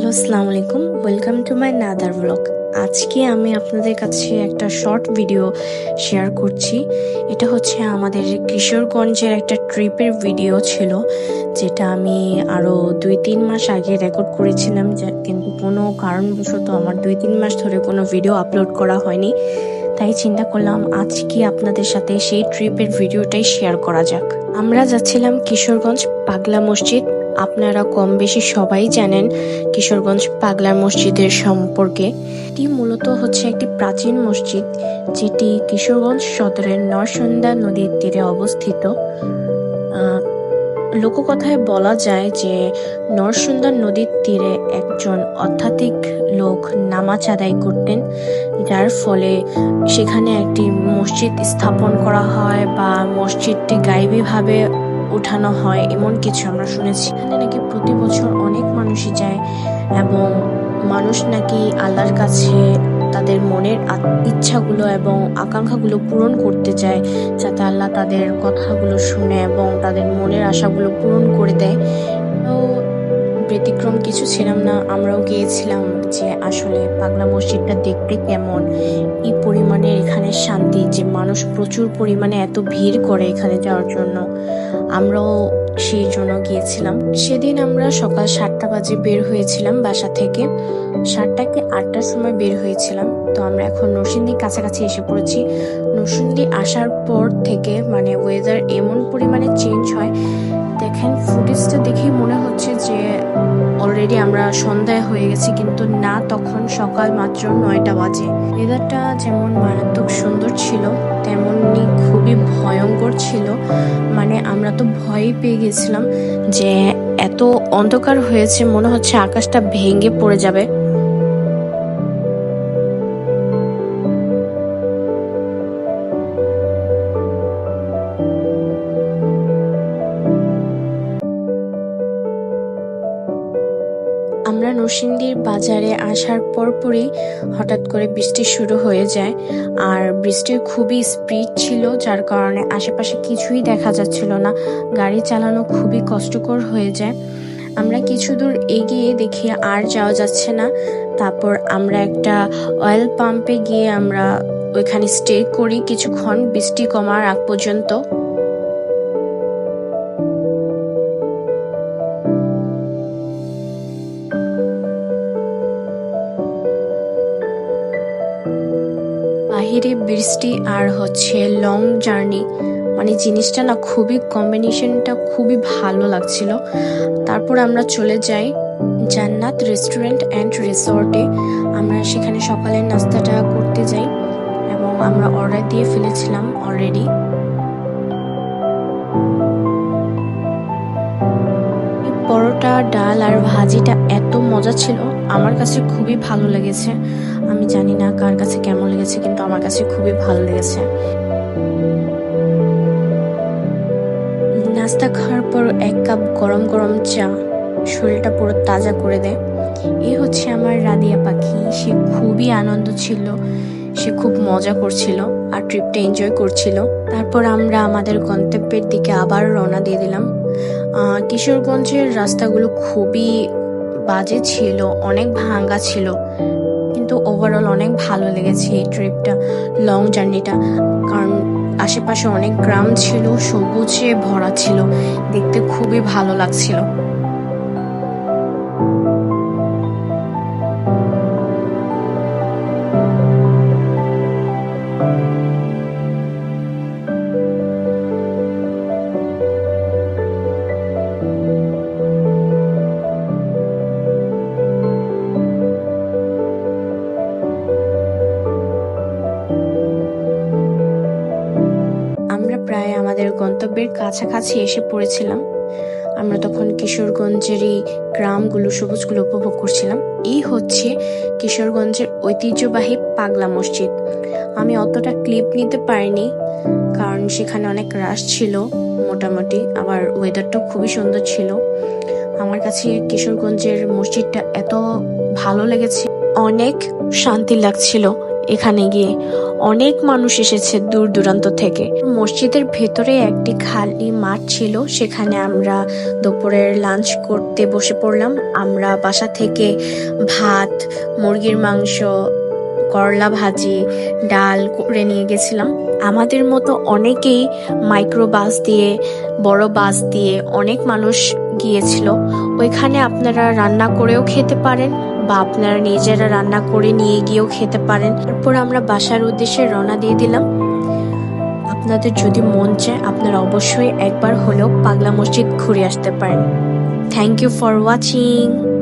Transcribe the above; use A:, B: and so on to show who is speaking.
A: Hello, আসসালামু আলাইকুম। Welcome to my another blog. আজকে আমি আপনাদের কাছে একটা শর্ট ভিডিও শেয়ার করছি। এটা হচ্ছে আমাদের কিশোরগঞ্জের একটা ট্রিপের ভিডিও ছিল, যেটা আমি আরও 2-3 মাস আগে রেকর্ড করেছিলাম, কিন্তু কোনো কারণবশত আমার 2-3 মাস ধরে কোনো ভিডিও আপলোড করা হয়নি। তাই চিন্তা করলাম আজকে আপনাদের সাথে সেই ট্রিপের ভিডিওটাই শেয়ার করা যাক। আমরা যাচ্ছিলাম কিশোরগঞ্জ পাগলা মসজিদ। আপনারা কম বেশি সবাই জানেন কিশোরগঞ্জ পাগলা মসজিদের সম্পর্কে। এটি মূলত হচ্ছে একটি প্রাচীন মসজিদ, যেটি কিশোরগঞ্জ সদরের নরসুন্দা নদীর তীরে অবস্থিত। লোককথায় বলা যায় যে নরসুন্দা নদীর তীরে একজন আধ্যাত্মিক লোক নামাজ আদায় করতেন, যার ফলে সেখানে একটি মসজিদ স্থাপন করা হয় বা মসজিদটি গায়েবীভাবে উঠানো হয়, এমন কিছু আমরা শুনেছি। এখানে নাকি প্রতি বছর অনেক মানুষই যায় এবং মানুষ নাকি আল্লাহর কাছে তাদের মনের ইচ্ছাগুলো এবং আকাঙ্ক্ষাগুলো পূরণ করতে চায়, যাতে আল্লাহ তাদের কথাগুলো শুনে এবং তাদের মনের আশাগুলো পূরণ করে দেয়। তো ব্যতিক্রম কিছু ছিলাম না, আমরাও গিয়েছিলাম যে আসলে পাগলা মসজিদটা দেখতে কেমন, এই পরিমাণে এখানে শান্তি, যে মানুষ প্রচুর পরিমাণে এত ভিড় করে এখানে যাওয়ার জন্য। আমরাও সেই জন্য গিয়েছিলাম। সেদিন আমরা সকাল 7টা বাজে বের হয়েছিলাম বাসা থেকে। 7টা কি 8টার সময় বের হয়েছিলাম। তো আমরা এখন নরসিংদী কাছাকাছি এসে পড়েছি। নরসিংদী আসার পর থেকে মানে ওয়েদার এমন পরিমাণে চেঞ্জ হয়, দেখেন ফুটেজটা দেখেই মনে হচ্ছে যে অলরেডি আমরা সন্ধ্যায় হয়ে গেছি, কিন্তু না, তখন সকাল মাত্র 9টা বাজে। ওয়েদারটা যেমন মারাত্মক সুন্দর ছিল, তেমনি খুবই ভয়ঙ্কর ছিল। মানে আমরা তো ভয় পেয়ে গেছিলাম যে এত অন্ধকার হয়েছে, মনে হচ্ছে আকাশটা ভেঙে পড়ে যাবে। আমরা নরসিংদীর বাজারে আসার পরপরই হঠাৎ করে বৃষ্টি শুরু হয়ে যায়, আর বৃষ্টির খুবই স্পিড ছিল, যার কারণে আশেপাশে কিছুই দেখা যাচ্ছিল না। গাড়ি চালানো খুবই কষ্টকর হয়ে যায়। আমরা কিছু দূর এগিয়ে দেখি আর যাওয়া যাচ্ছে না। তারপর আমরা একটা অয়েল পাম্পে গিয়ে আমরা ওইখানে স্টে করি কিছুক্ষণ, বৃষ্টি কমার আগ পর্যন্ত। বাহিরে বৃষ্টি আর হচ্ছে লং জার্নি, মানে জিনিসটা না খুবই কম্বিনেশনটা খুবই ভালো লাগছিল। তারপর আমরা চলে যাই জান্নাত রেস্টুরেন্ট অ্যান্ড রিসোর্টে। আমরা সেখানে সকালের নাস্তাটা করতে যাই এবং আমরা অর্ডার দিয়ে ফেলেছিলাম অলরেডি। পরোটা, ডাল আর ভাজিটা এত মজা ছিল, আমার কাছে খুবই ভালো লেগেছে। আমি জানি না কার কাছে কেমন লেগেছে, কিন্তু আমার কাছে খুবই ভালো লেগেছে। নাস্তা খাওয়ার পর 1 কাপ গরম গরম চা শরীরটা পুরো তাজা করে দেয়। এই হচ্ছে আমার রাদিয়া পাখি। সে খুবই আনন্দ ছিল, সে খুব মজা করছিল আর ট্রিপটা এনজয় করছিল। তারপর আমরা আমাদের গন্তব্যের দিকে আবার রওনা দিয়ে দিলাম। কিশোরগঞ্জের রাস্তাগুলো খুবই বাজে ছিল, অনেক ভাঙা ছিল, কিন্তু ওভারঅল অনেক ভালো লেগেছে এই ট্রিপটা, লং জার্নিটা। কারণ আশেপাশে অনেক গ্রাম ছিল, সবুজে ভরা ছিল, দেখতে খুবই ভালো লাগছিল। আমরা প্রায় আমাদের গন্তব্যের কাছাকাছি এসে পড়েছিলাম। আমরা তখন কিশোরগঞ্জেরই গ্রামগুলো, সবুজগুলো উপভোগ করছিলাম। এই হচ্ছে কিশোরগঞ্জের ঐতিহ্যবাহী পাগলা মসজিদ। আমি অতটা ক্লিপ নিতে পারিনি, কারণ সেখানে অনেক রাশ ছিল মোটামুটি, আবার ওয়েদারটাও খুবই সুন্দর ছিল। আমার কাছে কিশোরগঞ্জের মসজিদটা এত ভালো লেগেছে, অনেক শান্তি লাগছিল এখানে গিয়ে। অনেক মানুষ এসেছে দূর দূরান্ত থেকে। মসজিদের ভেতরে একটি খালি মাঠ ছিল, সেখানে আমরা দুপুরের লাঞ্চ করতে বসে পড়লাম। আমরা বাসা থেকে ভাত, মুরগির মাংস, করলা ভাজি, ডাল করে নিয়ে গেছিলাম। আমাদের মতো অনেকেই মাইক্রো বাস দিয়ে, বড় বাস দিয়ে অনেক মানুষ গিয়েছিল। ওইখানে আপনারা রান্না করেও খেতে পারেন বা আপনারা নিজেরা রান্না করে নিয়ে গিয়েও খেতে পারেন। তারপর আমরা বাসার উদ্দেশ্যে রওনা দিয়ে দিলাম। আপনাদের যদি মন চায় আপনারা অবশ্যই একবার হলেও পাগলা মসজিদ ঘুরে আসতে পারেন। Thank you for watching.